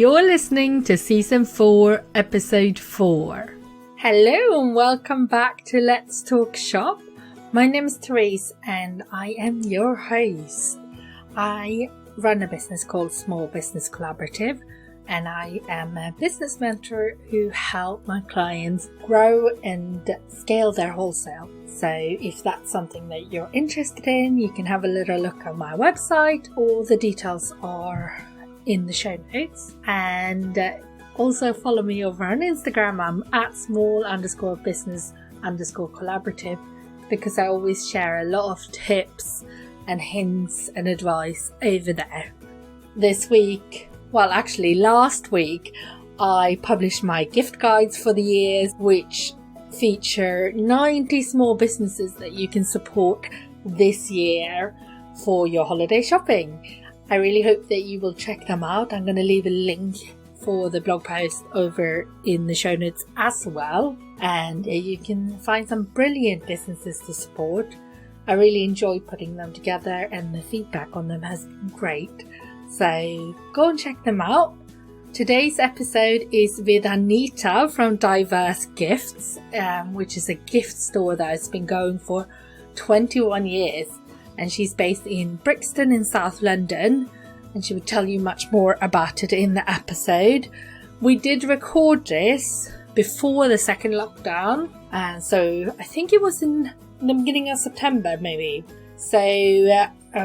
You're listening to Season 4, Episode 4. Hello and welcome back to Let's Talk Shop. My name is Therese and I am your host. I run a business called Small Business Collaborative and I am a business mentor who help my clients grow and scale their wholesale. So if that's something that you're interested in, you can have a little look at my website. All the details are in the show notes. And also follow me over on Instagram. I'm at small_business_collaborative because I always share a lot of tips and hints and advice over there. Last week, I published my gift guides for the years, which feature 90 small businesses that you can support this year for your holiday shopping. I really hope that you will check them out. I'm going to leave a link for the blog post over in the show notes as well. And you can find some brilliant businesses to support. I really enjoy putting them together and the feedback on them has been great. So go and check them out. Today's episode is with Anita from Diverse Gifts, which is a gift store that has been going for 21 years. And she's based in Brixton in South London. And she will tell you much more about it in the episode. We did record this before the second lockdown. So I think it was in the beginning of September maybe. So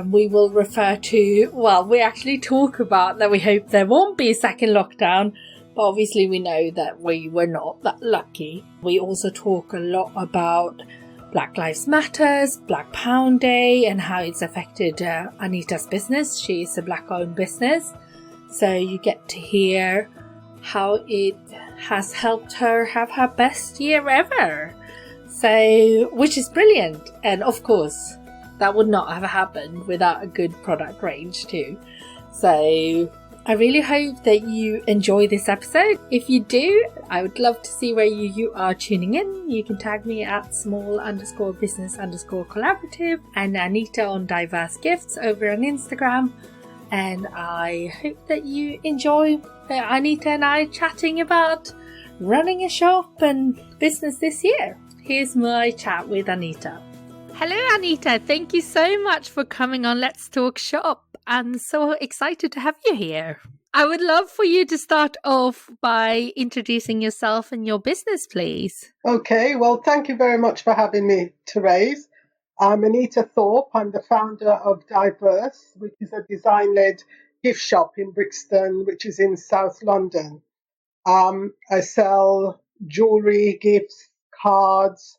we will refer to, we actually talk about that we hope there won't be a second lockdown. But obviously we know that we were not that lucky. We also talk a lot about Black Lives Matters, Black Pound Day, and how it's affected Anita's business. She's a Black-owned business. So you get to hear how it has helped her have her best year ever. So, which is brilliant. And of course, that would not have happened without a good product range too. So I really hope that you enjoy this episode. If you do, I would love to see where you are tuning in. You can tag me at small_business_collaborative and Anita on Diverse Gifts over on Instagram. And I hope that you enjoy Anita and I chatting about running a shop and business this year. Here's my chat with Anita. Hello, Anita. Thank you so much for coming on Let's Talk Shop. I'm so excited to have you here. I would love for you to start off by introducing yourself and your business, please. Okay, well, thank you very much for having me, Therese. I'm Anita Thorpe. I'm the founder of Diverse, which is a design-led gift shop in Brixton, which is in South London. I sell jewellery, gifts, cards,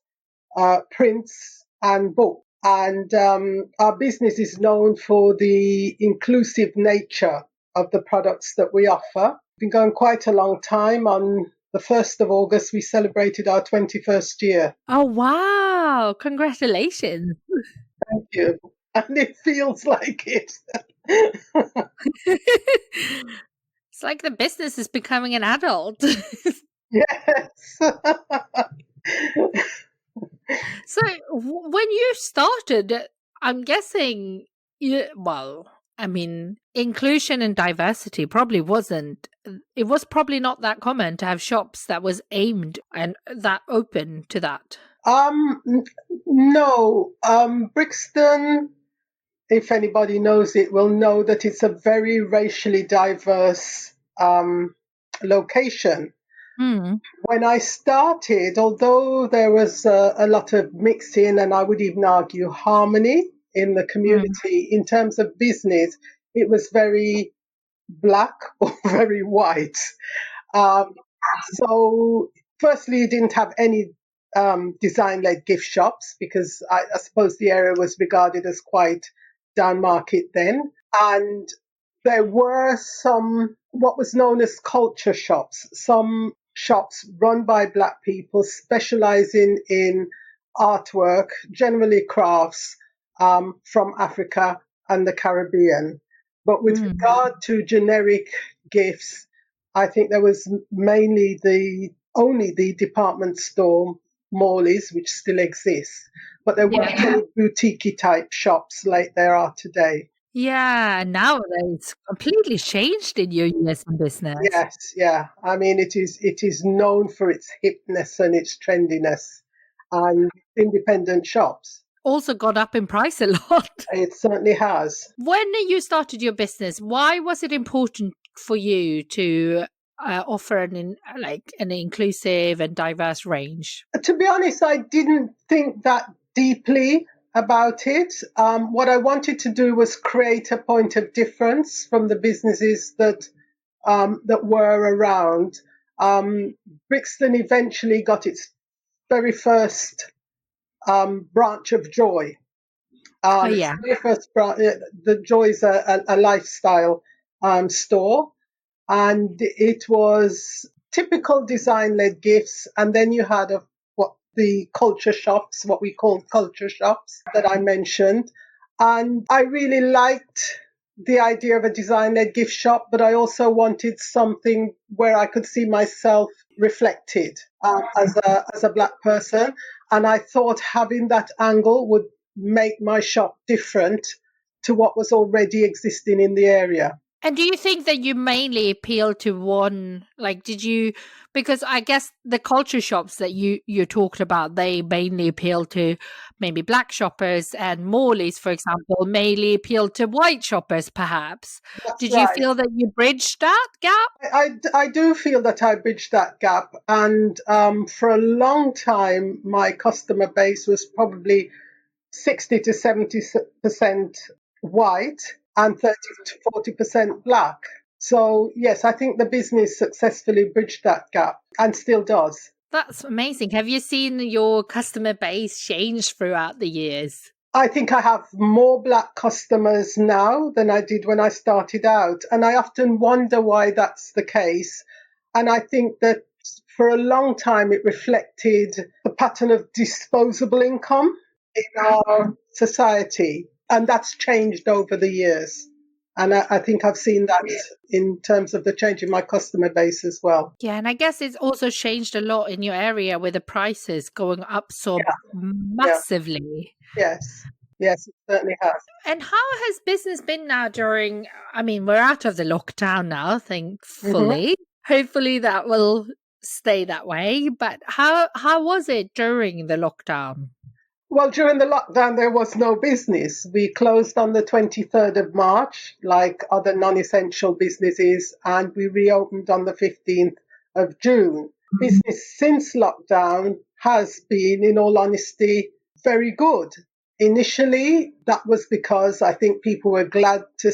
prints and books. And our business is known for the inclusive nature of the products that we offer. We've been going quite a long time. On the 1st of August, we celebrated our 21st year. Oh, wow. Congratulations. Thank you. And it feels like it. It's like the business is becoming an adult. Yes. So when you started, I'm guessing, inclusion and diversity probably wasn't, it was probably not that common to have shops that was aimed and that open to that. No. Brixton, if anybody knows it, will know that it's a very racially diverse location. Mm. When I started, although there was a lot of mixing and I would even argue harmony in the community, in terms of business, it was very black or very white. So firstly, you didn't have any design-led gift shops because I suppose the area was regarded as quite down market then. And there were some what was known as culture shops, some shops run by Black people specializing in artwork, generally crafts from Africa and the Caribbean. But with regard to generic gifts, I think there was mainly only the department store Morley's, which still exists. But there weren't any boutique type shops like there are today. Yeah, now it's completely changed in your years in business. Yes, yeah. I mean, it is known for its hipness and its trendiness, and independent shops. Also gone up in price a lot. It certainly has. When you started your business, why was it important for you to offer an inclusive and diverse range? To be honest, I didn't think that deeply about it. What I wanted to do was create a point of difference from the businesses that were around. Brixton eventually got its very first branch of Joy. Oh Its yeah. very first branch, the Joy is a lifestyle store, and it was typical design-led gifts. And then you had what the culture shops, what we called culture shops that I mentioned. And I really liked the idea of a design-led gift shop, but I also wanted something where I could see myself reflected as a black person. And I thought having that angle would make my shop different to what was already existing in the area. And do you think that you mainly appeal to one, like, did you, because I guess the culture shops that you talked about, they mainly appeal to maybe black shoppers, and Morley's, for example, mainly appeal to white shoppers, perhaps. That's Did you right. feel that you bridged that gap? I do feel that I bridged that gap. And for a long time, my customer base was probably 60 to 70% white and 30 to 40% black. So, yes, I think the business successfully bridged that gap and still does. That's amazing. Have you seen your customer base change throughout the years? I think I have more black customers now than I did when I started out. And I often wonder why that's the case. And I think that for a long time it reflected the pattern of disposable income in our society. And that's changed over the years. And I think I've seen that in terms of the change in my customer base as well. Yeah, and I guess it's also changed a lot in your area with the prices going up so Yeah, yeah, massively. yes, yes, it certainly has. And how has business been now during, I mean, we're out of the lockdown now, Mhm. thankfully. Hopefully that will stay that way. But how was it during the lockdown? Well, during the lockdown, there was no business. We closed on the 23rd of March, like other non essential businesses, and we reopened on the 15th of June. Business since lockdown has been, in all honesty, very good. Initially, that was because I think people were glad to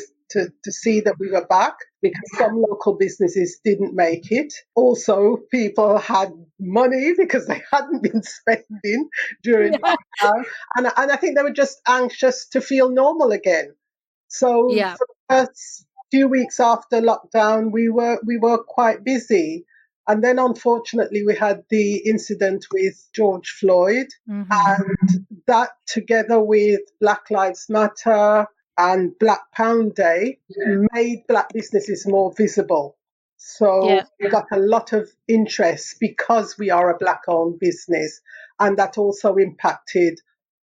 see that we were back, because some local businesses didn't make it. Also, people had money because they hadn't been spending during Yeah. lockdown. And I think they were just anxious to feel normal again. So Yeah. for the first few weeks after lockdown, we were quite busy. And then unfortunately we had the incident with George Floyd, Hmm. and that together with Black Lives Matter and Black Pound Day made black businesses more visible. So Yeah. we got a lot of interest because we are a black owned business, and that also impacted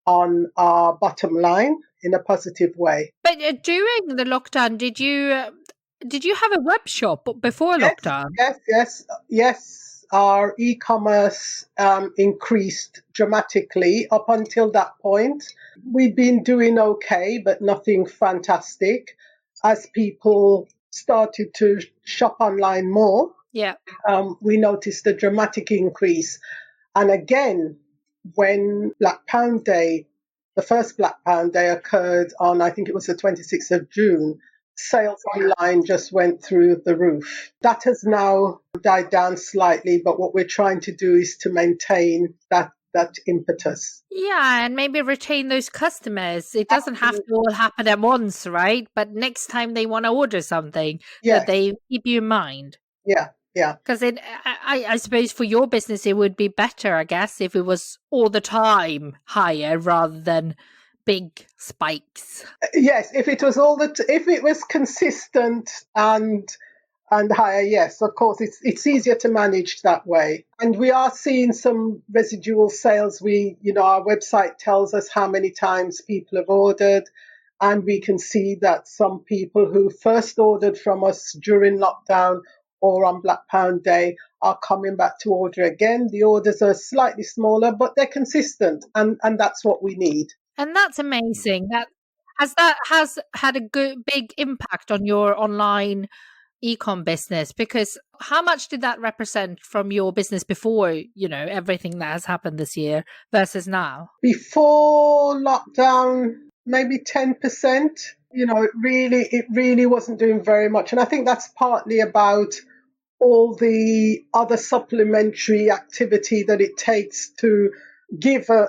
on our bottom line in a positive way. But during the lockdown, did you have a web shop before Yes, lockdown? yes, yes, yes. Our e-commerce increased dramatically up until that point. We've been doing okay, but nothing fantastic. As people started to shop online more, Yeah. we noticed a dramatic increase. And again, when Black Pound Day, the first Black Pound Day occurred on, I think it was the 26th of June, sales online just went through the roof. That has now died down slightly, but what we're trying to do is to maintain that impetus. Yeah, and maybe retain those customers. It doesn't have to Absolutely. all happen at once, right? But next time they want to order something, that Yes, they keep you in mind. yeah, yeah. Because I suppose for your business, it would be better, I guess, if it was all the time higher rather than big spikes. Yes, if it was if it was consistent and higher, yes, of course, it's easier to manage that way. And we are seeing some residual sales. Our website tells us how many times people have ordered, And we can see that some people who first ordered from us during lockdown or on Black Pound Day are coming back to order again. The orders are slightly smaller, but they're consistent, and that's what we need. And that's amazing. That has had a big impact on your online ecom business, because how much did that represent from your business before, everything that has happened this year versus now? Before lockdown, maybe 10%. It really wasn't doing very much. And I think that's partly about all the other supplementary activity that it takes to give a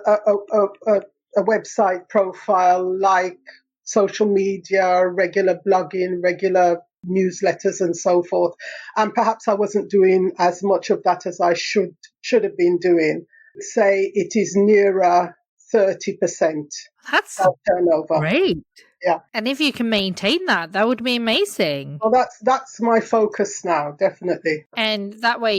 website profile, like social media, regular blogging, regular newsletters and so forth. And perhaps I wasn't doing as much of that as I should have been doing. Say it is nearer 30% That's of turnover. great. Yeah. And if you can maintain that would be amazing. Well, that's my focus now, definitely. And that way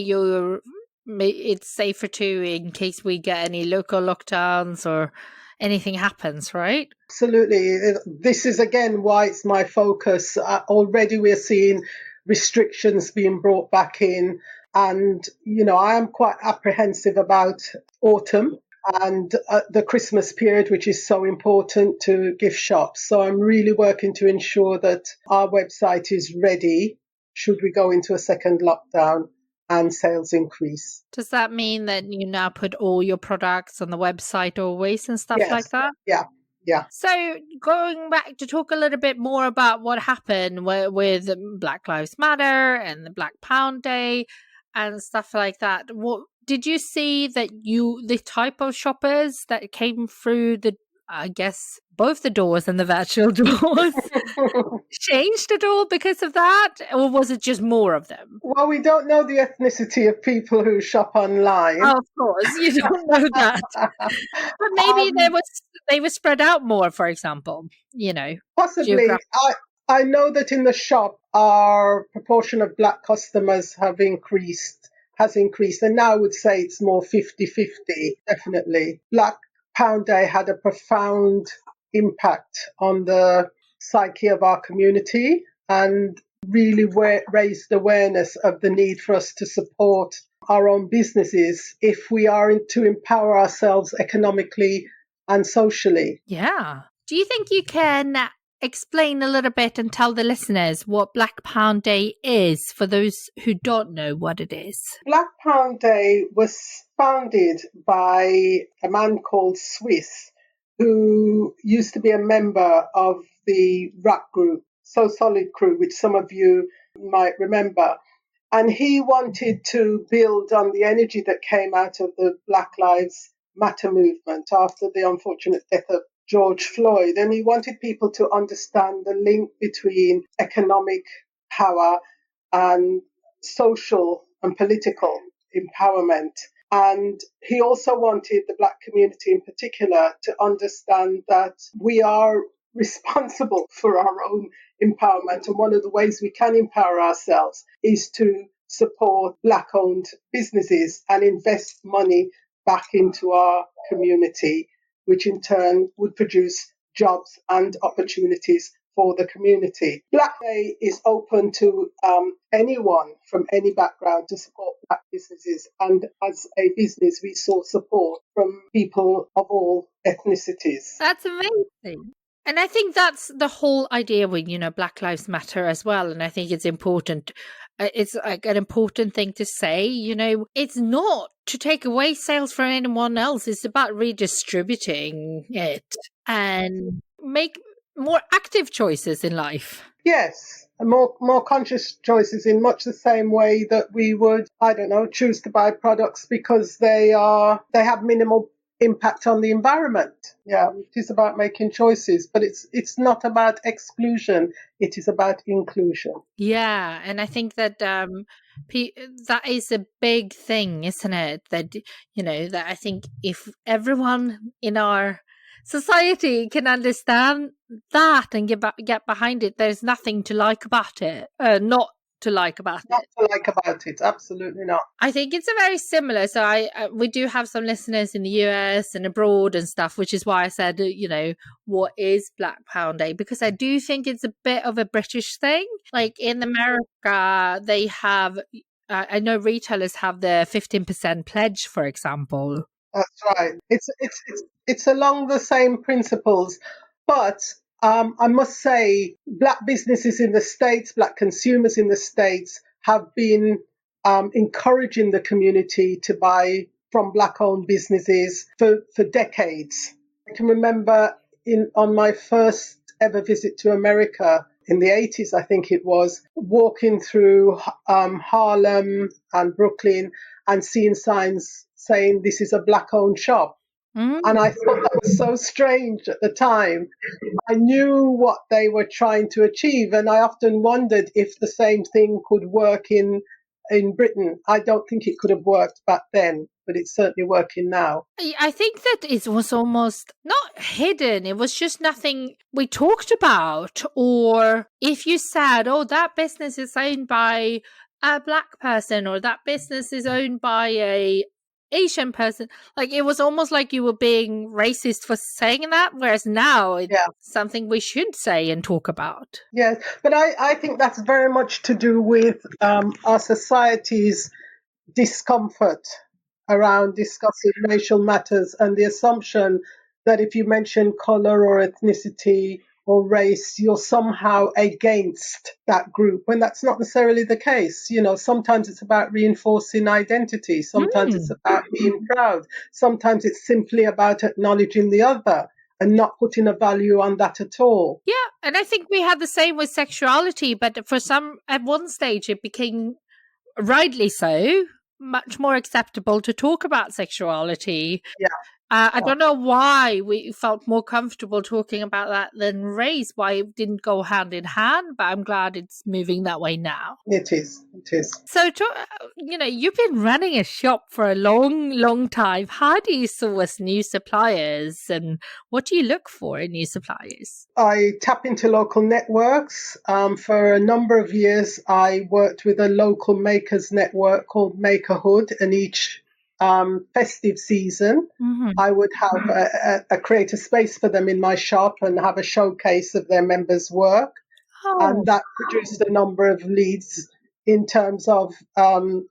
it's safer too, in case we get any local lockdowns or anything happens, right? Absolutely. This is again why it's my focus. Already we're seeing restrictions being brought back in, and I am quite apprehensive about autumn and the Christmas period, which is so important to gift shops. So I'm really working to ensure that our website is ready should we go into a second lockdown and sales increase. Does that mean that you now put all your products on the website always and stuff like that? Yeah. So going back to talk a little bit more about what happened with Black Lives Matter and the Black Pound Day and stuff like that, what did you see that the type of shoppers that came through I guess both the doors and the virtual doors changed at all because of that? Or was it just more of them? Well, we don't know the ethnicity of people who shop online. Oh, of course, you don't know that. But maybe they were spread out more, for example, Possibly. I know that in the shop, our proportion of Black customers has increased, and now I would say it's more 50-50, definitely. Black Pound Day had a profound impact on the psyche of our community and really raised awareness of the need for us to support our own businesses if we are to empower ourselves economically and socially. Yeah. Do you think you can explain a little bit and tell the listeners what Black Pound Day is for those who don't know what it is? Black Pound Day was founded by a man called Swiss, who used to be a member of the rap group So Solid Crew, which some of you might remember. And he wanted to build on the energy that came out of the Black Lives Matter movement after the unfortunate death of George Floyd. And he wanted people to understand the link between economic power and social and political empowerment. And he also wanted the Black community in particular to understand that we are responsible for our own empowerment. And one of the ways we can empower ourselves is to support Black-owned businesses and invest money back into our community, which in turn would produce jobs and opportunities for the community. Black Day is open to anyone from any background to support Black businesses. And as a business, we saw support from people of all ethnicities. That's amazing. And I think that's the whole idea with, Black Lives Matter as well. And I think it's important. It's like an important thing to say, it's not to take away sales from anyone else. It's about redistributing it and make more active choices in life. Yes, more conscious choices in much the same way that we would, choose to buy products because they have minimal impact on the environment. Yeah, it is about making choices, but it's not about exclusion. It is about inclusion. Yeah, and I think that that is a big thing, isn't it? That that I think if everyone in our society can understand that and get behind it, there's nothing to like about it. Not to like about Not it? to like about it, absolutely not. I think it's a very similar. So we do have some listeners in the US and abroad and stuff, which is why I said, what is Black Pound Day? Because I do think it's a bit of a British thing. Like in America, they have, I know retailers have the 15% pledge, for example. That's right. It's along the same principles, but I must say, black businesses in the States, black consumers in the States have been encouraging the community to buy from black-owned businesses for decades. I can remember on my first ever visit to America in the 80s, I think it was, walking through Harlem and Brooklyn and seeing signs saying this is a black owned shop. And I thought that was so strange at the time. I knew what they were trying to achieve, and I often wondered if the same thing could work in Britain. I don't think it could have worked back then, but it's certainly working now. I think that it was almost not hidden. It was just nothing we talked about. Or if you said, oh, that business is owned by a black person, or that business is owned by a Asian person, like it was almost like you were being racist for saying that, whereas now it's something we should say and talk about. Yes, but I think that's very much to do with our society's discomfort around discussing racial matters and the assumption that if you mention color or ethnicity or race, you're somehow against that group, when that's not necessarily the case. Sometimes it's about reinforcing identity. Sometimes it's about being proud. Sometimes it's simply about acknowledging the other and not putting a value on that at all. Yeah, and I think we had the same with sexuality, but at one stage it became, rightly so, much more acceptable to talk about sexuality. Yeah. I don't know why we felt more comfortable talking about that than race, why it didn't go hand in hand, but I'm glad it's moving that way now. It is. So, you've been running a shop for a long, long time. How do you source new suppliers, and what do you look for in new suppliers? I tap into local networks. For a number of years, I worked with a local makers network called Makerhood, and each festive season, I would have a create a space for them in my shop and have a showcase of their members' work. And that produced a number of leads in terms of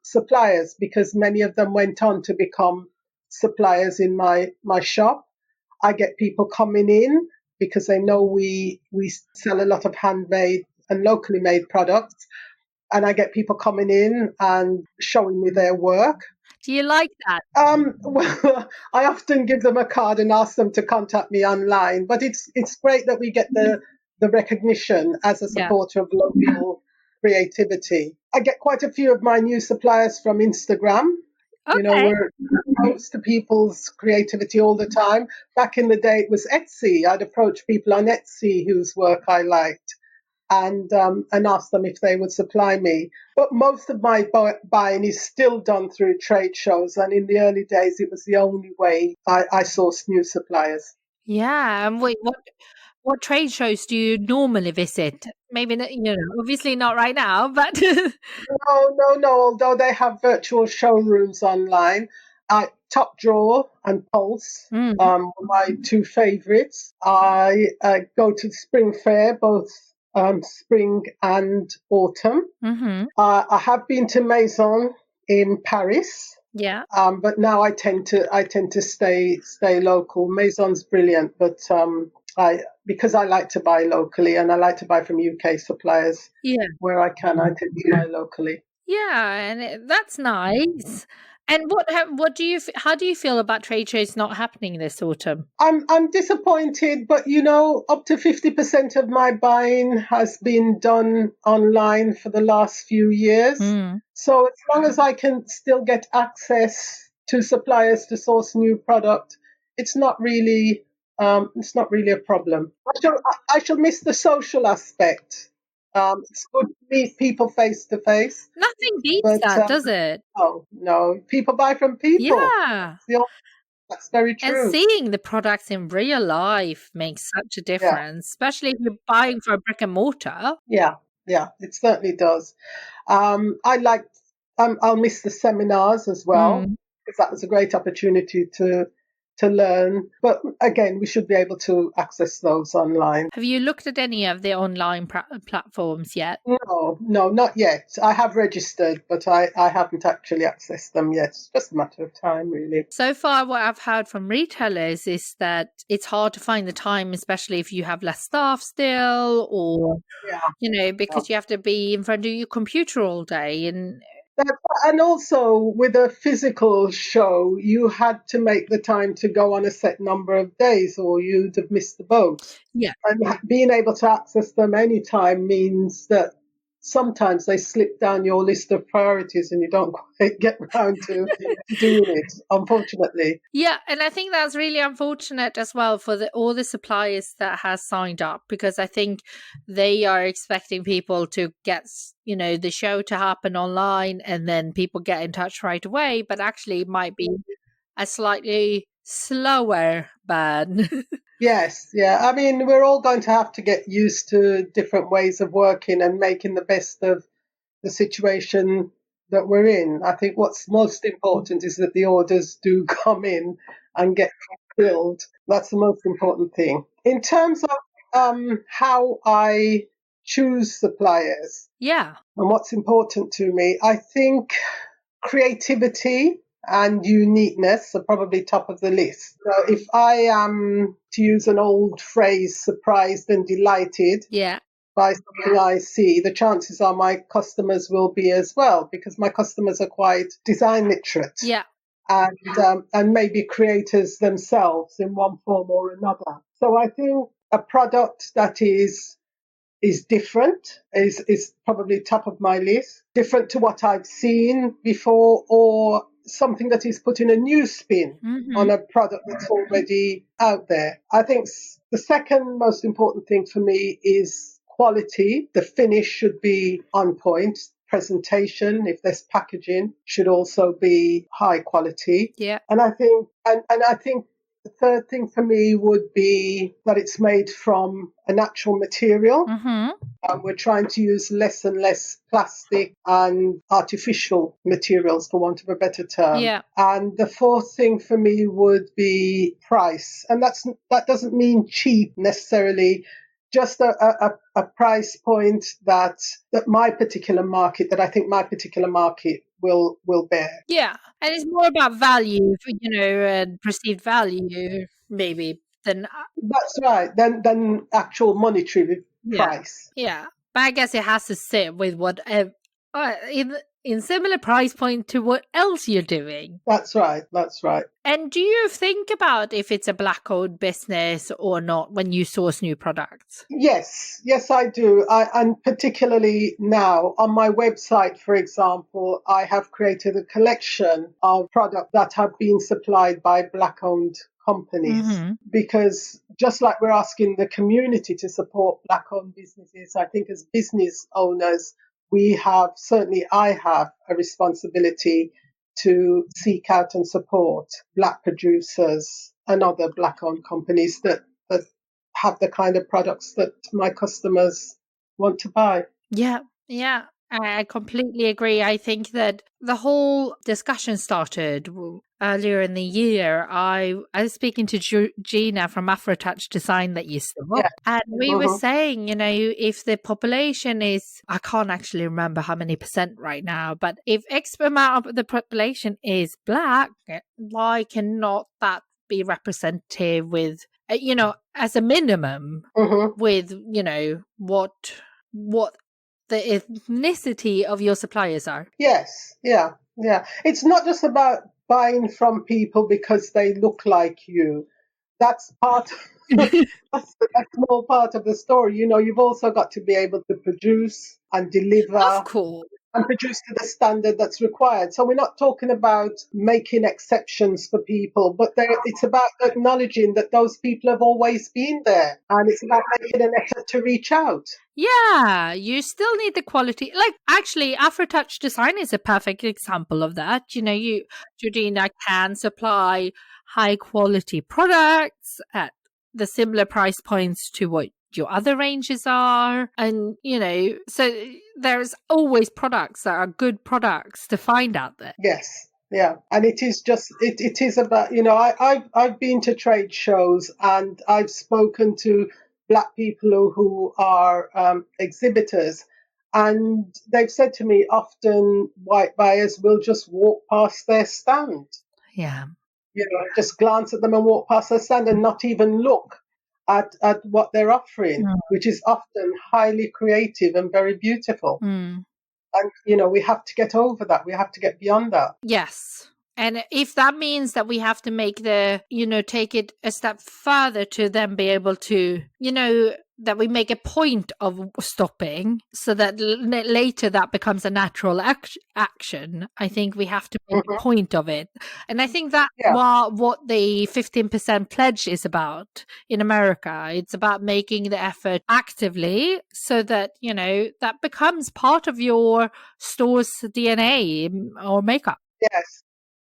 suppliers, because many of them went on to become suppliers in my shop. I get people coming in because they know we sell a lot of handmade and locally made products. And I get people coming in and showing me their work. Do you like that? Well, I often give them a card and ask them to contact me online. But it's great that we get the recognition as a supporter of local creativity. I get quite a few of my new suppliers from Instagram. Okay. We're exposed to people's creativity all the time. Back in the day, it was Etsy. I'd approach people on Etsy whose work I liked and ask them if they would supply me. But most of my buying is still done through trade shows. And in the early days, it was the only way I sourced new suppliers. Yeah. And wait, what trade shows do you normally visit? Maybe, obviously not right now, but... No. Although they have virtual showrooms online, Top Drawer and Pulse, my two favorites. I go to the Spring Fair, both spring and autumn. I have been to Maison in Paris. Yeah. But now I tend to stay local. Maison's brilliant, but because I like to buy locally and I like to buy from UK suppliers. Yeah. Where I can, I tend to buy locally. Yeah, and that's nice. And how do you feel about trade shows not happening this autumn? I'm disappointed, but up to 50% of my buying has been done online for the last few years. So as long as I can still get access to suppliers to source new product, it's not really a problem. I shall miss the social aspect. It's good to meet people face to face. Nothing beats that, does it? Oh, no. People buy from people. Yeah. That's very true. And seeing the products in real life makes such a difference, especially if you're buying for a brick and mortar. Yeah. Yeah, it certainly does. I like. I'll miss the seminars as well Mm. because that was a great opportunity to learn. But again, we should be able to access those online. Have you looked at any of the online platforms yet? No, not yet. I have registered, but I haven't actually accessed them yet. It's just a matter of time, really. So far, what I've heard from retailers is that it's hard to find the time, especially if you have less staff still, or, Yeah. because you have to be in front of your computer all day. And And also with a physical show, you had to make the time to go on a set number of days or you'd have missed the boat. yeah, And being able to access them anytime means that sometimes they slip down your list of priorities and you don't quite get round to doing it, unfortunately. yeah, and I think that's really unfortunate as well for all the suppliers that has signed up, because I think they are expecting people to get, the show to happen online and then people get in touch right away, but actually it might be a slightly slower burn. Yes, yeah. I mean, we're all going to have to get used to different ways of working and making the best of the situation that we're in. I think what's most important is that the orders do come in and get fulfilled. That's the most important thing. In terms of how I choose suppliers Yeah. and what's important to me, I think creativity and uniqueness are probably top of the list. So if I am, to use an old phrase, surprised and delighted Yeah. by something I see, the chances are my customers will be as well, because my customers are quite design literate Yeah. and maybe creators themselves in one form or another. So I think a product that is different, is probably top of my list, different to what I've seen before, or something that is putting a new spin on a product that's already out there. I think the second most important thing for me is quality. The finish should be on point. Presentation, if there's packaging, should also be high quality. Yeah. And I think the third thing for me would be that it's made from a natural material. We're trying to use less and less plastic and artificial materials, for want of a better term. Yeah. And the fourth thing for me would be price. And that doesn't mean cheap necessarily, just a price point that my particular market, that I think my particular market will bear. Yeah. And it's more about value, and perceived value, maybe, than. That's right. Than actual monetary Yeah. price. Yeah. But I guess it has to sit with whatever, in similar price point to what else you're doing. That's right. That's right. And do you think about if it's a black-owned business or not when you source new products? Yes, I do. And particularly now on my website, for example, I have created a collection of products that have been supplied by black-owned companies, because just like we're asking the community to support black-owned businesses, I think as business owners, I have a responsibility to seek out and support black producers and other black-owned companies that have the kind of products that my customers want to buy. Yeah, yeah. I completely agree. I think that the whole discussion started earlier in the year. I was speaking to Gina from AfroTouch Design that used to work, and we were saying, if the population is, I can't actually remember how many percent right now, but if X amount of the population is black, why cannot that be representative with, as a minimum, with, what the ethnicity of your suppliers are? Yes, yeah. It's not just about buying from people because they look like you. That's that's a small part of the story. You've also got to be able to produce and deliver. Of course. And produce to the standard that's required. So we're not talking about making exceptions for people, but it's about acknowledging that those people have always been there, and it's about making an effort to reach out. Yeah, you still need the quality. Like, actually, AfroTouch Design is a perfect example of that. Georgina can supply high quality products at the similar price points to what your other ranges are. And, so there's always products that are good products to find out there. Yes. Yeah. And it is about, I've been to trade shows and I've spoken to Black people who are exhibitors. And they've said to me, often white buyers will just walk past their stand. Yeah. Just glance at them and walk past their stand and not even look at what they're offering, which is often highly creative and very beautiful. And, we have to get over that. We have to get beyond that. Yes. And if that means that we have to make take it a step further to then be able to, that we make a point of stopping so that later that becomes a natural action, I think we have to make a point of it. And I think that's what the 15% pledge is about in America. It's about making the effort actively so that, that becomes part of your store's DNA or makeup. Yes.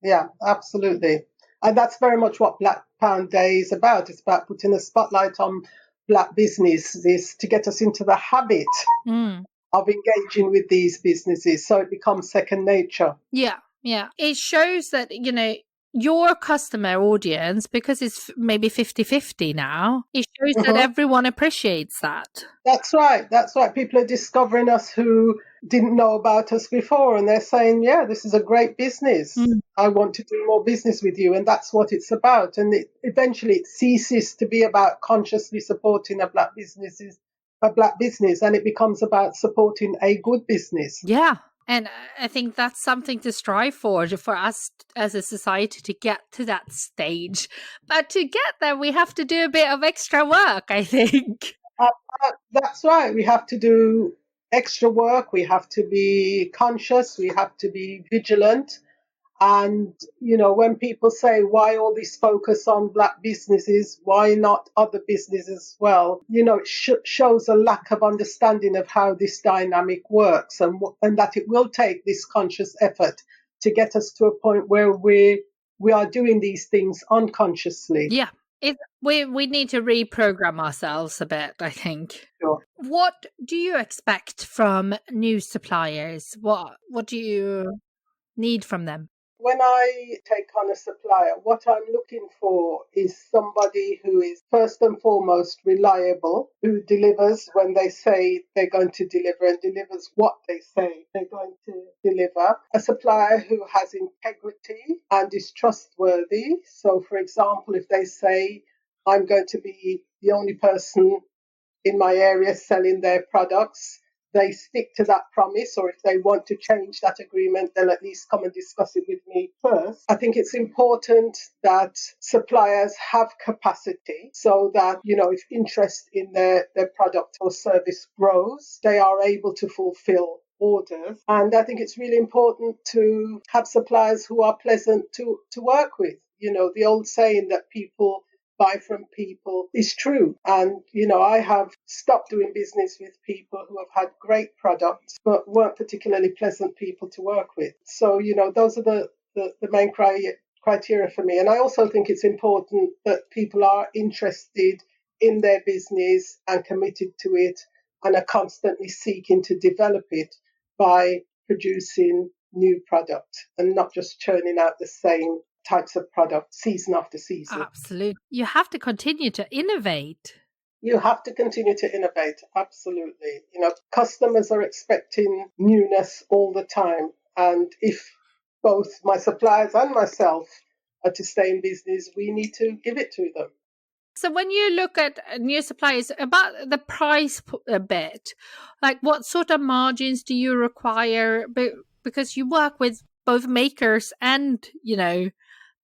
Yeah, absolutely. And that's very much what Black Pound Day is about. It's about putting a spotlight on Black businesses to get us into the habit of engaging with these businesses so it becomes second nature. Yeah, yeah. It shows that, your customer audience, because it's maybe 50-50 now, it shows that everyone appreciates that. That's right. That's right. People are discovering us who didn't know about us before, and they're saying, yeah, this is a great business. I want to do more business with you. And that's what it's about. And eventually it ceases to be about consciously supporting a Black business, and it becomes about supporting a good business. Yeah. And I think that's something to strive for us as a society to get to that stage. But to get there, we have to do a bit of extra work, I think. That's right. We have to do extra work. We have to be conscious. We have to be vigilant. And, when people say, why all this focus on Black businesses, why not other businesses as well? It shows a lack of understanding of how this dynamic works and that it will take this conscious effort to get us to a point where we are doing these things unconsciously. Yeah. We need to reprogram ourselves a bit, I think. Sure. What do you expect from new suppliers? What do you need from them? When I take on a supplier, what I'm looking for is somebody who is first and foremost reliable, who delivers when they say they're going to deliver and delivers what they say they're going to deliver. A supplier who has integrity and is trustworthy. So, for example, if they say, I'm going to be the only person in my area selling their products, they stick to that promise, or if they want to change that agreement, they'll at least come and discuss it with me first. I think it's important that suppliers have capacity so that, if interest in their product or service grows, they are able to fulfill orders. And I think it's really important to have suppliers who are pleasant to work with. The old saying that people buy from people is true. And, I have stopped doing business with people who have had great products, but weren't particularly pleasant people to work with. So, those are the main criteria for me. And I also think it's important that people are interested in their business and committed to it and are constantly seeking to develop it by producing new product and not just churning out the same types of products season after season. Absolutely. You have to continue to innovate. You have to continue to innovate. Absolutely. Customers are expecting newness all the time. And if both my suppliers and myself are to stay in business, we need to give it to them. So when you look at new suppliers, about the price a bit, like what sort of margins do you require? Because you work with both makers and,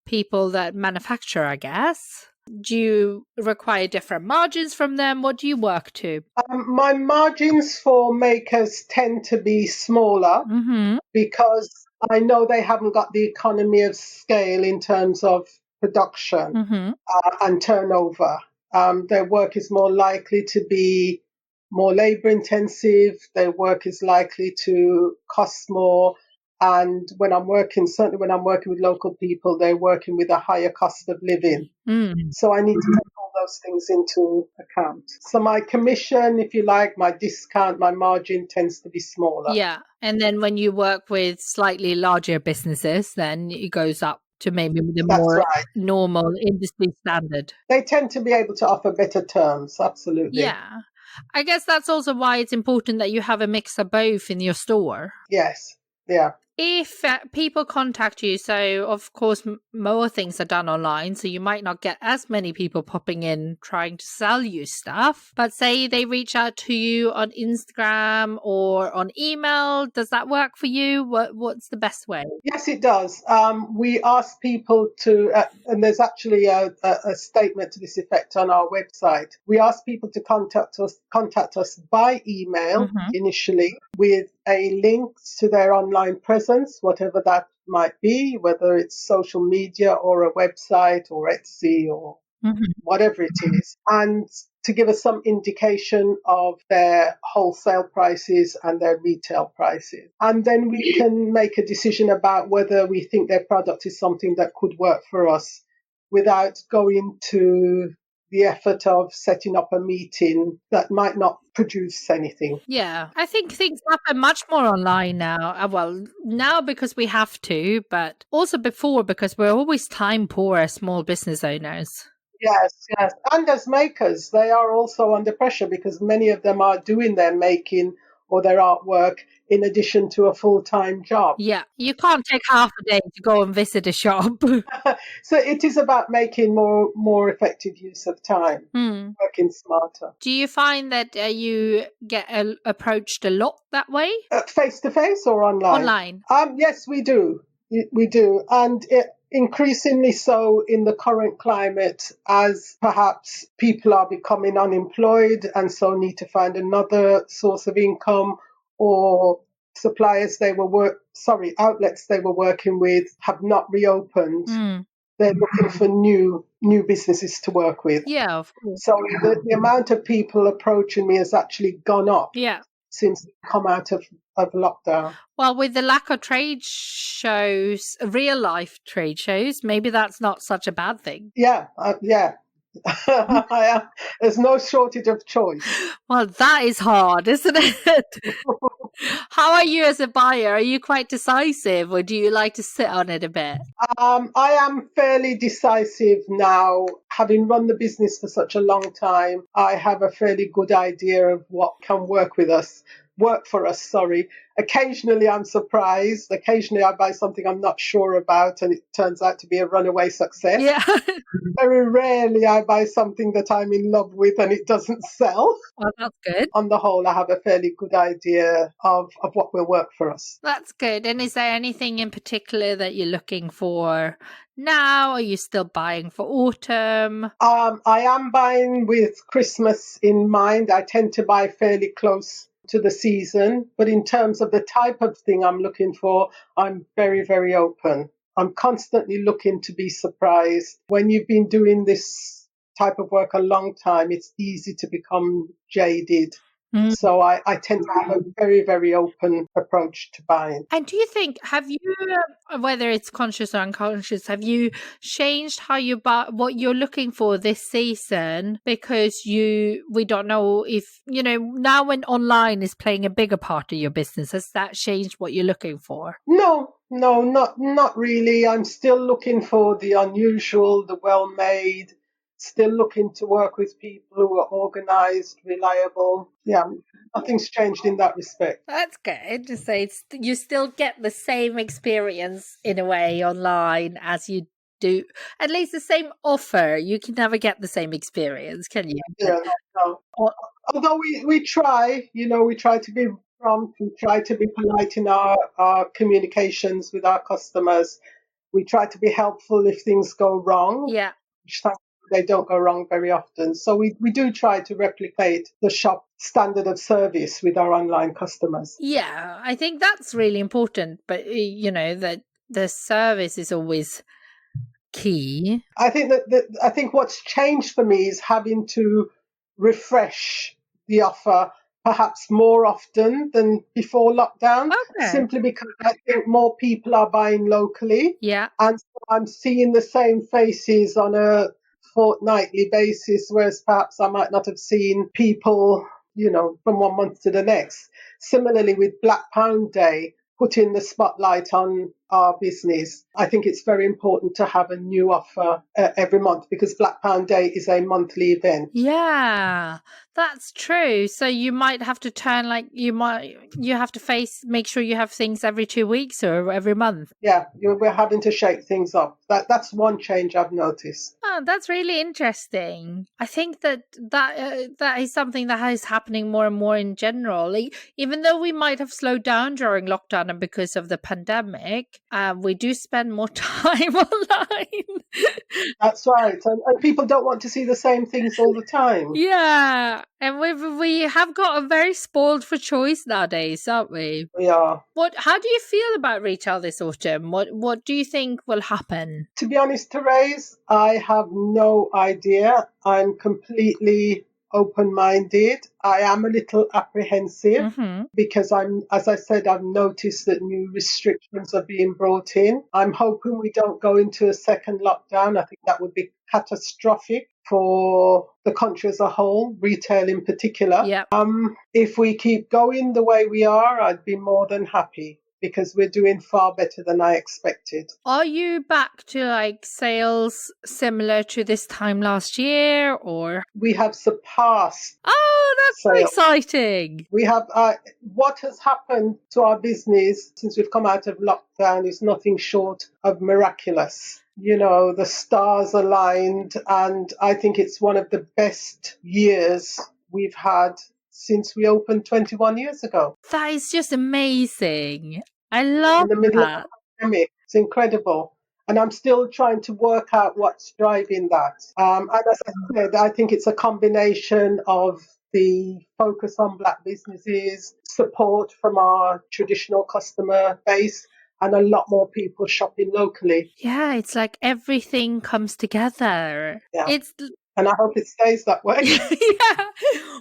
people that manufacture, I guess. Do you require different margins from them? What do you work to? My margins for makers tend to be smaller because I know they haven't got the economy of scale in terms of production and turnover. Their work is more likely to be more labor intensive. Their work is likely to cost more. And certainly when I'm working with local people, they're working with a higher cost of living. So I need to take all those things into account. So my commission, if you like, my discount, my margin tends to be smaller. Yeah. And then when you work with slightly larger businesses, then it goes up to maybe the That's more right. normal industry standard. They tend to be able to offer better terms, absolutely. Yeah. I guess that's also why it's important that you have a mix of both in your store. Yes, yeah. If people contact you, so of course more things are done online, so you might not get as many people popping in trying to sell you stuff, but say they reach out to you on Instagram or on email, does that work for you? What's the best way? Yes, it does. We ask people to, and there's actually a statement to this effect on our website. We ask people to contact us by email initially with a link to their online presence, whatever that might be, whether it's social media or a website or Etsy or whatever it is, and to give us some indication of their wholesale prices and their retail prices. And then we can make a decision about whether we think their product is something that could work for us without going to the effort of setting up a meeting that might not produce anything. Yeah, I think things happen much more online now. Well, now because we have to, but also before because we're always time poor as small business owners. Yes, yes. And as makers, they are also under pressure because many of them are doing their making or their artwork in addition to a full-time job. Yeah, you can't take half a day to go and visit a shop. So it is about making more effective use of time, working smarter. Do you find that you get approached a lot that way? Face to face or online? Online. Yes, we do. We do. And increasingly so in the current climate, as perhaps people are becoming unemployed and so need to find another source of income, or outlets they were working with have not reopened. They're looking for new businesses to work with. Yeah, of course. So the amount of people approaching me has actually gone up. Yeah. Since we come out of lockdown. Well, with the lack of trade shows, real life trade shows, maybe that's not such a bad thing. Yeah. There's no shortage of choice. Well, that is hard, isn't it? How are you as a buyer? Are you quite decisive or do you like to sit on it a bit? I am fairly decisive now. Having run the business for such a long time, I have a fairly good idea of what can work for us. Occasionally I'm surprised. Occasionally I buy something I'm not sure about and it turns out to be a runaway success. Yeah. Very rarely I buy something that I'm in love with and it doesn't sell. Well, that's good. On the whole, I have a fairly good idea of what will work for us. That's good. And is there anything in particular that you're looking for now? Are you still buying for autumn? I am buying with Christmas in mind. I tend to buy fairly close to the season, but in terms of the type of thing I'm looking for, I'm very, very open. I'm constantly looking to be surprised. When you've been doing this type of work a long time, it's easy to become jaded. So I tend to have a very, very open approach to buying. And do you think, have you, whether it's conscious or unconscious, have you changed how you buy, what you're looking for this season? Because we don't know if, now when online is playing a bigger part of your business, has that changed what you're looking for? No, not really. I'm still looking for the unusual, the well-made. Still looking to work with people who are organised, reliable. Yeah, nothing's changed in that respect. That's good to say. You still get the same experience in a way online as you do, at least the same offer. You can never get the same experience, can you? Yeah, no. Although we try, we try to be prompt, we try to be polite in our communications with our customers. We try to be helpful if things go wrong. Yeah. Which they don't go wrong very often. So we do try to replicate the shop standard of service with our online customers. Yeah, I think that's really important. But, that the service is always key. I think what's changed for me is having to refresh the offer perhaps more often than before lockdown, simply because I think more people are buying locally. Yeah. And so I'm seeing the same faces on a fortnightly basis, whereas perhaps I might not have seen people, from one month to the next. Similarly with Black Pound Day, putting the spotlight on our business. I think it's very important to have a new offer every month because Black Pound Day is a monthly event. Yeah, that's true. So you might have to make sure you have things every 2 weeks or every month. Yeah, we're having to shake things up. That's one change I've noticed. Oh, that's really interesting. I think that is something that is happening more and more in general. Like, even though we might have slowed down during lockdown and because of the pandemic, we do spend more time online. That's right. And people don't want to see the same things all the time. Yeah, and we have got a very spoiled for choice nowadays, aren't we? We are. How do you feel about retail this autumn? What do you think will happen? To be honest, Therese, I have no idea. I'm completely open-minded. I am a little apprehensive because as I said, I've noticed that new restrictions are being brought in. I'm hoping we don't go into a second lockdown. I think that would be catastrophic for the country as a whole, retail in particular. Yeah. If we keep going the way we are, I'd be more than happy because we're doing far better than I expected. Are you back to sales similar to this time last year, or? We have surpassed. Oh, that's so sales. exciting. We have what has happened to our business since we've come out of lockdown is nothing short of miraculous. The stars aligned, and I think it's one of the best years we've had since we opened 21 years ago. That is just amazing. I love in the middle that. of the pandemic. It's incredible. And I'm still trying to work out what's driving that. And as I said, I think it's a combination of the focus on Black businesses, support from our traditional customer base, and a lot more people shopping locally. Yeah, it's like everything comes together. Yeah. And I hope it stays that way. Yeah.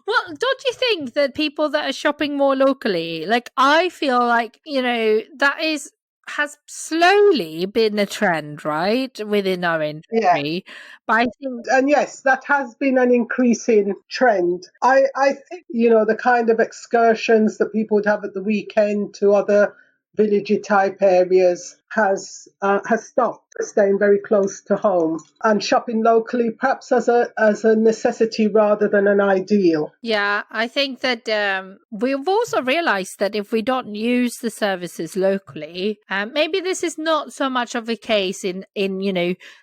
Well, don't you think that people that are shopping more locally, I feel like, that has slowly been a trend, right, within our industry. Yeah. But I think, and yes, that has been an increasing trend. I think, the kind of excursions that people would have at the weekend to other villagey type areas has stopped, staying very close to home and shopping locally, perhaps as a necessity rather than an ideal. Yeah, I think that we've also realized that if we don't use the services locally, maybe this is not so much of a case in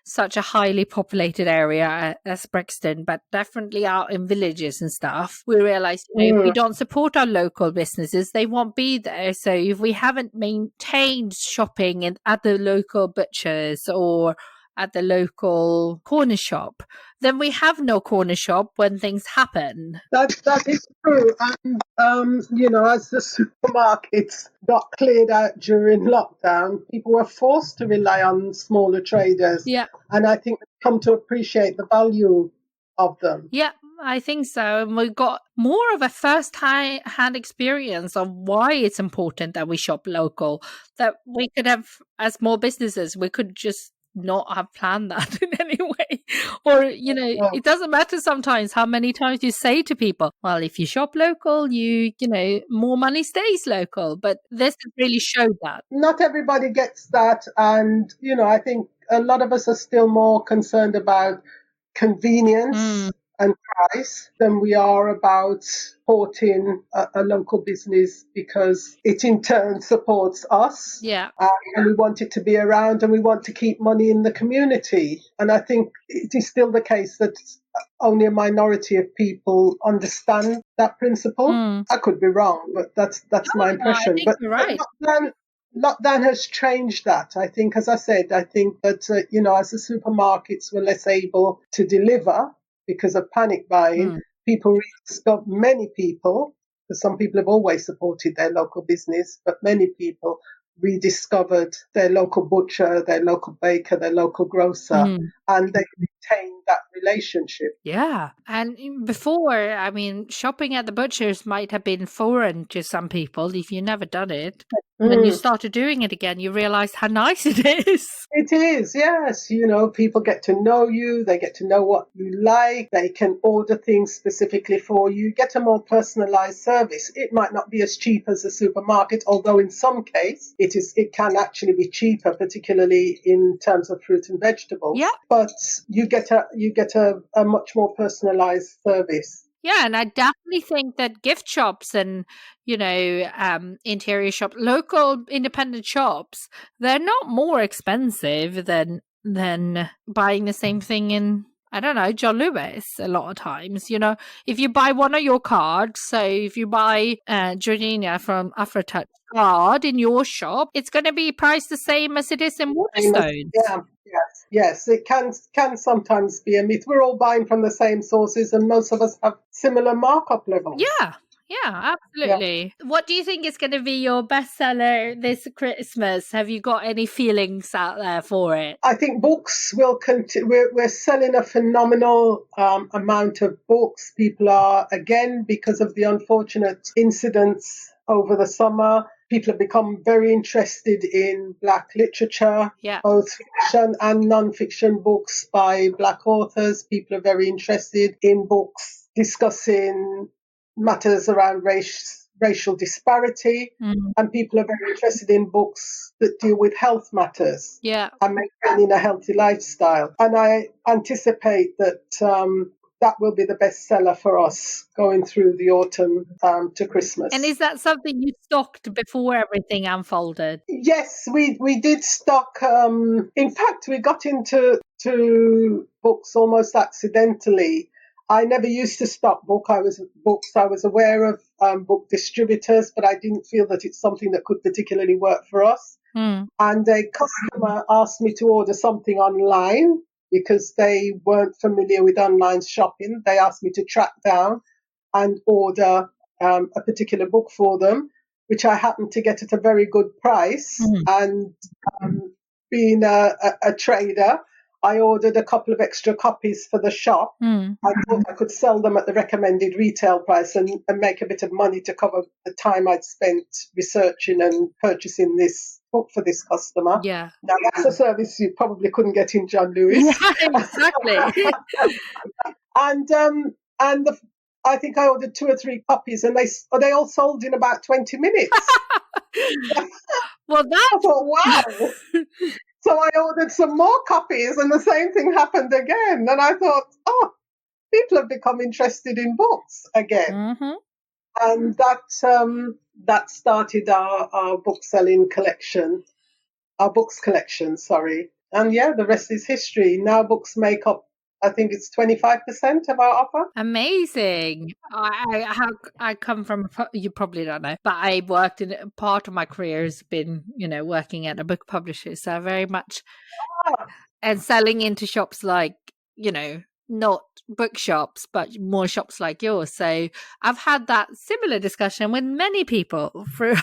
such a highly populated area as Brixton, but definitely out in villages and stuff. We realize if we don't support our local businesses, they won't be there. So if we haven't maintained shopping at the local butchers or at the local corner shop, then we have no corner shop when things happen. That is true. And, as the supermarkets got cleared out during lockdown, people were forced to rely on smaller traders. Yeah. And I think they've come to appreciate the value of them. Yeah, I think so. And we got more of a first-hand experience of why it's important that we shop local, that we could have, as small businesses, we could just not have planned that in any way. Or, it doesn't matter sometimes how many times you say to people, well, if you shop local, more money stays local. But this really showed that. Not everybody gets that. And, I think a lot of us are still more concerned about convenience and price than we are about supporting a local business because it in turn supports us. Yeah. And we want it to be around and we want to keep money in the community. And I think it is still the case that only a minority of people understand that principle. I could be wrong, but that's my impression. I think you're right. Lockdown has changed that. I think, as I said, that, as the supermarkets were less able to deliver because of panic buying, many people, because some people have always supported their local business, but many people rediscovered their local butcher, their local baker, their local grocer, and they maintain that relationship. Yeah. And before, I mean, shopping at the butcher's might have been foreign to some people if you've never done it. But when you started doing it again, you realized how nice it is. It is, yes. People get to know you. They get to know what you like. They can order things specifically for you. Get a more personalized service. It might not be as cheap as a supermarket, although in some case it can actually be cheaper, particularly in terms of fruit and vegetables. Yeah. But you get a much more personalized service. Yeah, and I definitely think that gift shops and, interior shops, local independent shops, they're not more expensive than buying the same thing in, I don't know, John Lewis a lot of times. If you buy one of your cards, so if you buy Georgina from Afrotouch card in your shop, it's going to be priced the same as it is in Waterstones. Yeah. Yes, it can sometimes be a myth. We're all buying from the same sources, and most of us have similar markup levels. Yeah, absolutely. Yeah. What do you think is going to be your bestseller this Christmas? Have you got any feelings out there for it? I think books will continue. We're selling a phenomenal amount of books. People are, again, because of the unfortunate incidents over the summer, people have become very interested in Black literature, both fiction and non-fiction books by Black authors. People are very interested in books discussing matters around racial disparity, and people are very interested in books that deal with health matters and maintaining a healthy lifestyle. And I anticipate that that will be the bestseller for us going through the autumn to Christmas. And is that something you stocked before everything unfolded? Yes, we did stock. In fact, we got into books almost accidentally. I never used to stock books. I was aware of book distributors, but I didn't feel that it's something that could particularly work for us. And a customer asked me to order something online because they weren't familiar with online shopping. They asked me to track down and order a particular book for them, which I happened to get at a very good price. And being a trader, I ordered a couple of extra copies for the shop. I thought I could sell them at the recommended retail price and make a bit of money to cover the time I'd spent researching and purchasing this book for this customer. Yeah. Now, that's a service you probably couldn't get in John Lewis. Yeah, exactly. I think I ordered 2 or 3 copies, and they all sold in about 20 minutes. Well, I thought, wow. So I ordered some more copies, and the same thing happened again. And I thought, oh, people have become interested in books again. And that started our book selling collection, our books collection, sorry. And yeah, the rest is history. Now books make up, I think it's 25% of our offer. Amazing. I come from, you probably don't know, but I worked in, part of my career has been, working at a book publisher. So very much, and selling into shops like, not bookshops, but more shops like yours. So I've had that similar discussion with many people through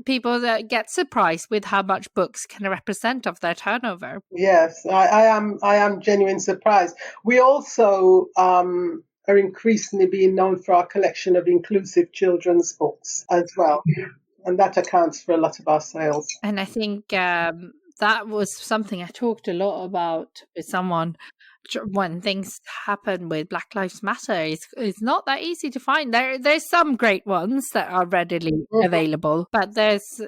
people that get surprised with how much books can represent of their turnover. Yes, I am genuinely surprised. We also are increasingly being known for our collection of inclusive children's books as well, and that accounts for a lot of our sales. And I think that was something I talked a lot about with someone when things happen with Black Lives Matter. It's not that easy to find. There's some great ones that are readily available, but there's,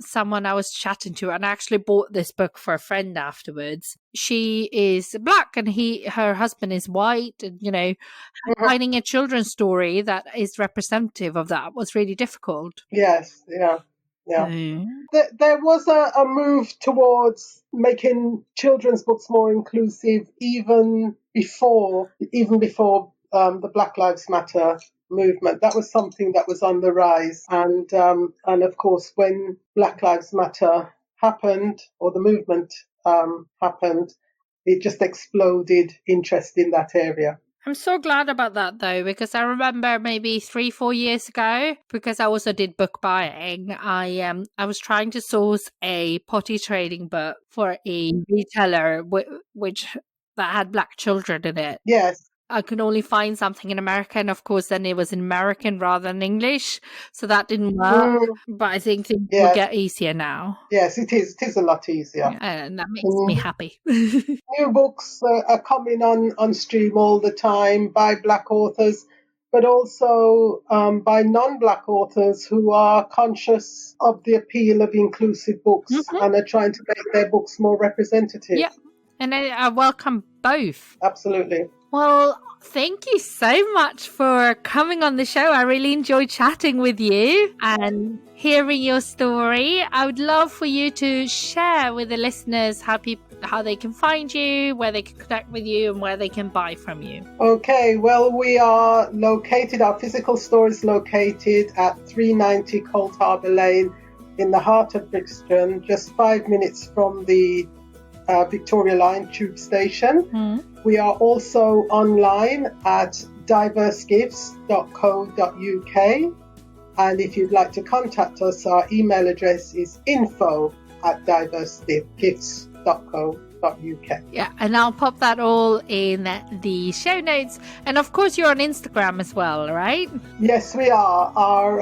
someone I was chatting to, and I actually bought this book for a friend afterwards. She is Black and her husband is white, and finding a children's story that is representative of that was really difficult. Yes, yeah. There was a move towards making children's books more inclusive even before the Black Lives Matter movement. That was something that was on the rise, and of course when Black Lives Matter happened, or the movement happened, it just exploded interest in that area. I'm so glad about that though, because I remember maybe 3-4 years ago, because I also did book buying, I was trying to source a potty trading book for a retailer which that had black children in it. Yes. I could only find something in America, and of course then it was in American rather than English, so that didn't work. But I think things will Yes. get easier now. Yes, it is. It is a lot easier. And that makes me happy. New books are coming on stream all the time by Black authors, but also by non-Black authors who are conscious of the appeal of inclusive books and are trying to make their books more representative. Yeah, and I welcome both. Absolutely. Well, thank you so much for coming on the show. I really enjoyed chatting with you and hearing your story. I would love for you to share with the listeners how they can find you, where they can connect with you, and where they can buy from you. Okay, well, we are located, our physical store is located at 390 Coldharbour Lane in the heart of Brixton, just 5 minutes from the Victoria Line tube station. We are also online at diversegifts.co.uk, and if you'd like to contact us, our email address is info@diversegifts.co.uk. Yeah, and I'll pop that all in the show notes. And of course, you're on Instagram as well, right? Yes, we are. Our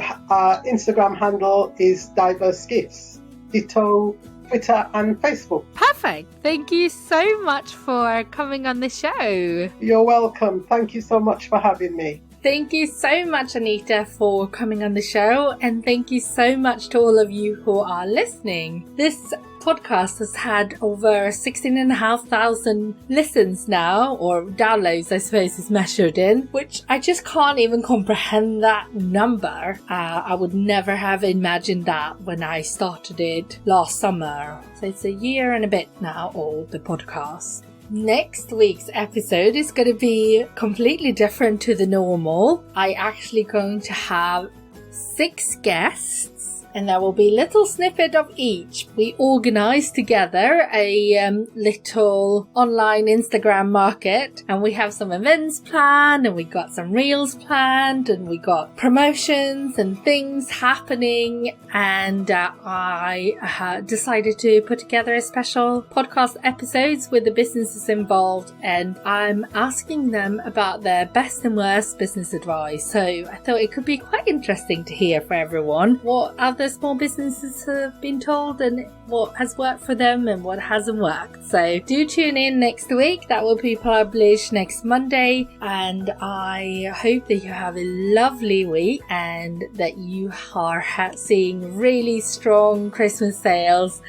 Instagram handle is Diverse Gifts. Ditto Twitter and Facebook. Perfect. Thank you so much for coming on the show. You're welcome. Thank you so much for having me. Thank you so much, Anita, for coming on the show. And thank you so much to all of you who are listening. This podcast has had over 16,500 listens now, or downloads I suppose is measured in, which I just can't even comprehend that number. I would never have imagined that when I started it last summer. So it's a year and a bit now old, the podcast. Next week's episode is going to be completely different to the normal. I actually going to have 6 guests, and there will be a little snippet of each. We organised together a little online Instagram market, and we have some events planned, and we got some reels planned, and we got promotions and things happening, and I decided to put together a special podcast episodes with the businesses involved, and I'm asking them about their best and worst business advice. So I thought it could be quite interesting to hear for everyone what other small businesses have been told and what has worked for them and what hasn't worked. So do tune in next week. That will be published next Monday, and I hope that you have a lovely week and that you are seeing really strong Christmas sales,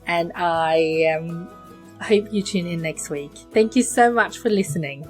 and I hope you tune in next week. Thank you so much for listening.